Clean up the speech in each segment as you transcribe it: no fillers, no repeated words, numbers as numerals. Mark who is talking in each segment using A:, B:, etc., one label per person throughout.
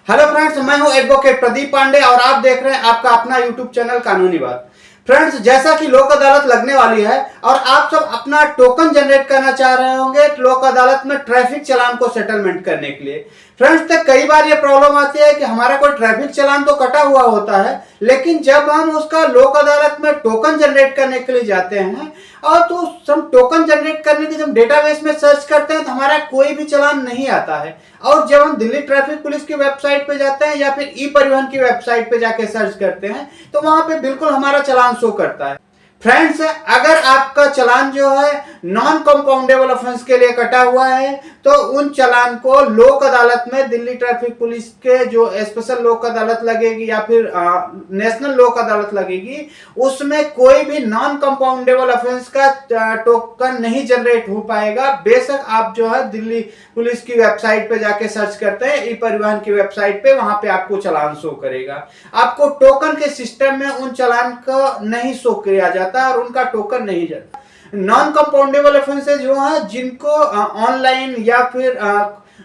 A: Hello friends, मैं हूं advocate Pradeep Pandey और आप देख रहे हैं आपका अपना यूट्यूब चैनल कानूनी बात। फ्रेंड्स, जैसा कि लोक अदालत लगने वाली है और आप सब अपना टोकन जनरेट करना चाह रहे होंगे लोक अदालत में ट्रैफिक चालान को सेटलमेंट करने के लिए। फ्रेंड्स, तो कई बार ये प्रॉब्लम आती है कि हमारा कोई ट्रैफिक चालान तो कटा हुआ होता है, लेकिन जब हम उसका लोक अदालत में टोकन जनरेट करने के लिए जाते हैं और तो हम टोकन जनरेट करने के जब डेटाबेस में सर्च करते हैं तो हमारा कोई भी चालान नहीं आता है। और जब हम दिल्ली ट्रैफिक पुलिस की वेबसाइट पे जाते हैं या फिर ई परिवहन की वेबसाइट पे जाके सर्च करते हैं तो वहां पे बिल्कुल हमारा चालान शो करता है। फ्रेंड्स, अगर आपका चालान जो है नॉन कंपाउंडेबल ऑफेंस के लिए कटा हुआ है तो उन चालान को लोक अदालत में दिल्ली ट्रैफिक पुलिस के जो स्पेशल लोक अदालत लगेगी या फिर नेशनल लोक अदालत लगेगी, उसमें कोई भी नॉन कंपाउंडेबल ऑफेंस का टोकन नहीं जनरेट हो पाएगा। बेशक आप जो है दिल्ली पुलिस की वेबसाइट पे जाके सर्च करते हैं, ई परिवहन की वेबसाइट पे, वहां पे आपको चालान शो करेगा। आपको टोकन के सिस्टम में उन चालान को नहीं शो किया जाता और उनका टोकन नहीं जाता। नॉन कंपाउंडेबल ऑफेंसेज जो है जिनको ऑनलाइन या फिर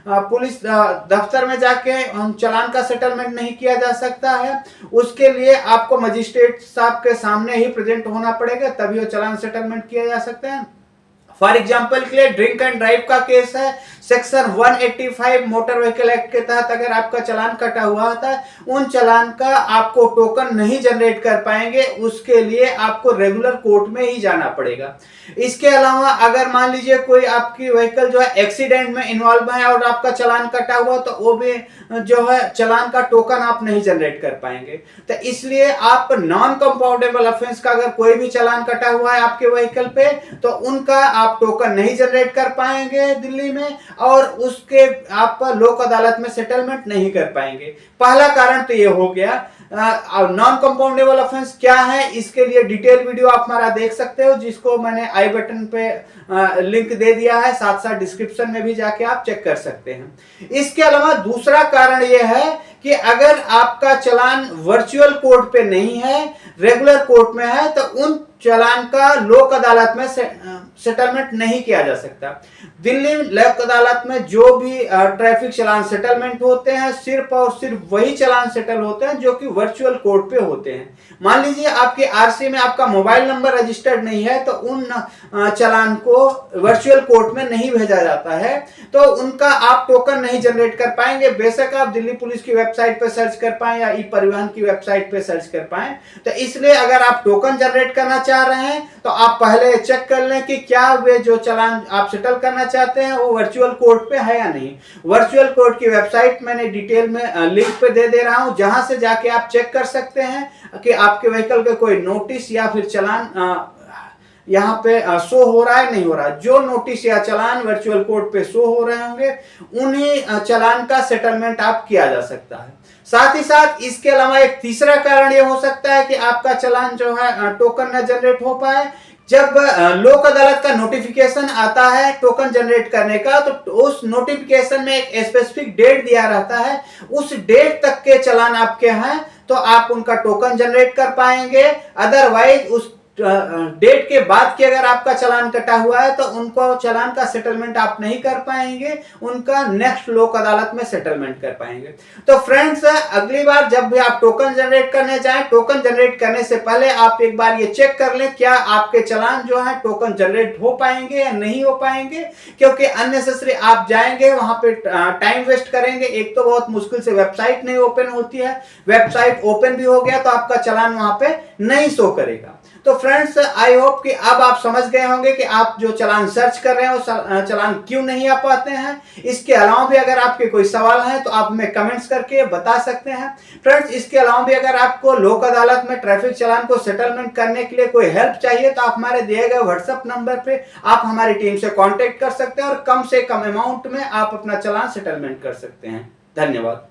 A: पुलिस दफ्तर में जाके चालान का सेटलमेंट नहीं किया जा सकता है, उसके लिए आपको मजिस्ट्रेट साहब के सामने ही प्रेजेंट होना पड़ेगा, तभी वो चालान सेटलमेंट किया जा सकता है। फॉर एग्जाम्पल के लिए ड्रिंक एंड ड्राइव का केस है, सेक्शन 185 मोटर व्हीकल एक्ट के तहत अगर आपका चालान कटा हुआ होता है, उन चालान का आपको टोकन नहीं जनरेट कर पाएंगे, उसके लिए आपको रेगुलर कोर्ट में ही जाना पड़ेगा। इसके अलावा अगर मान लीजिए कोई आपकी व्हीकल जो है एक्सीडेंट में इन्वॉल्व है और आपका चालान कटा हुआ तो वो भी जो है चालान का टोकन आप नहीं जनरेट कर पाएंगे। तो इसलिए आप नॉन कंपाउंडेबल ऑफेंस का अगर कोई भी चालान कटा हुआ है आपके व्हीकल पे तो उनका आप टोकन नहीं जनरेट कर पाएंगे दिल्ली में और उसके आप लोक अदालत में सेटलमेंट नहीं कर पाएंगे। पहला कारण तो ये हो गया। नॉन कंपाउंडेबल ऑफेंस क्या है, इसके लिए डिटेल वीडियो आप हमारा देख सकते हो, जिसको मैंने आई बटन पे लिंक दे दिया है, साथ साथ डिस्क्रिप्शन में भी जाके आप चेक कर सकते हैं। इसके अलावा दूसरा कारण यह है कि अगर आपका चालान वर्चुअल कोर्ट पे नहीं है, रेगुलर कोर्ट में है, तो उन चालान का लोक अदालत में सेटलमेंट नहीं किया जा सकता। दिल्ली लोक अदालत में जो भी ट्रैफिक चालान सेटलमेंट होते हैं, सिर्फ और सिर्फ वही चालान सेटल होते हैं जो कि वर्चुअल कोर्ट पे होते हैं। मान लीजिए आपके आरसी में आपका मोबाइल नंबर रजिस्टर्ड नहीं है तो उन चालान को वर्चुअल कोर्ट में नहीं भेजा जाता है, तो उनका आप टोकन नहीं जनरेट कर पाएंगे। बेशक आप दिल्ली पुलिस की वेबसाइट पे सर्च कर पाएं या ई परिवहन की वेबसाइट पे सर्च कर पाएं। तो इसलिए अगर आप टोकन जनरेट करना चाह रहे हैं तो आप पहले चेक कर लें कि क्या वे जो चालान आप सेटल करना चाहते हैं वो वर्चुअल कोर्ट पे है या नहीं। वर्चुअल कोर्ट की वेबसाइट मैंने डिटेल में लिंक पे दे रहा हूं, जहां से जाके आप चेक कर सकते हैं कि आपके व्हीकल के कोई नोटिस या फिर चालान यहाँ पे शो हो रहा है नहीं हो रहा। जो नोटिस या चालान वर्चुअल कोर्ट पे शो हो रहे होंगे उन्हीं चालान का सेटलमेंट आप किया जा सकता है। साथ ही साथ इसके अलावा एक तीसरा कारण ये हो सकता है कि आपका चालान जो है टोकन न जनरेट हो पाए। जब लोक अदालत का नोटिफिकेशन आता है टोकन जनरेट करने का तो उस नोटिफिकेशन में एक स्पेसिफिक डेट दिया रहता है, उस डेट तक के चालान आपके हैं तो आप उनका टोकन जनरेट कर पाएंगे। अदरवाइज उस डेट के बाद के अगर आपका चालान कटा हुआ है तो उनको चालान का सेटलमेंट आप नहीं कर पाएंगे, उनका नेक्स्ट लोक अदालत में सेटलमेंट कर पाएंगे। तो फ्रेंड्स, अगली बार जब भी आप टोकन जनरेट करने जाएं, टोकन जनरेट करने से पहले आप एक बार ये चेक कर लें क्या आपके चालान जो है टोकन जनरेट हो पाएंगे या नहीं हो पाएंगे, क्योंकि अननेसेसरी आप जाएंगे वहां पे टाइम वेस्ट करेंगे। एक तो बहुत मुश्किल से वेबसाइट नहीं ओपन होती है, वेबसाइट ओपन भी हो गया तो आपका चालान वहां पे नहीं शो करेगा। तो फ्रेंड्स, आई होप कि अब आप समझ गए होंगे कि आप जो चालान सर्च कर रहे हैं वो चालान क्यों नहीं आ पाते हैं। इसके अलावा भी अगर आपके कोई सवाल है तो आप हमें कमेंट्स करके बता सकते हैं। फ्रेंड्स, इसके अलावा भी अगर आपको लोक अदालत में ट्रैफिक चालान को सेटलमेंट करने के लिए कोई हेल्प चाहिए तो आप हमारे दिए गए व्हाट्सएप नंबर पे आप हमारी टीम से कॉन्टेक्ट कर सकते हैं और कम से कम अमाउंट में आप अपना चालान सेटलमेंट कर सकते हैं। धन्यवाद।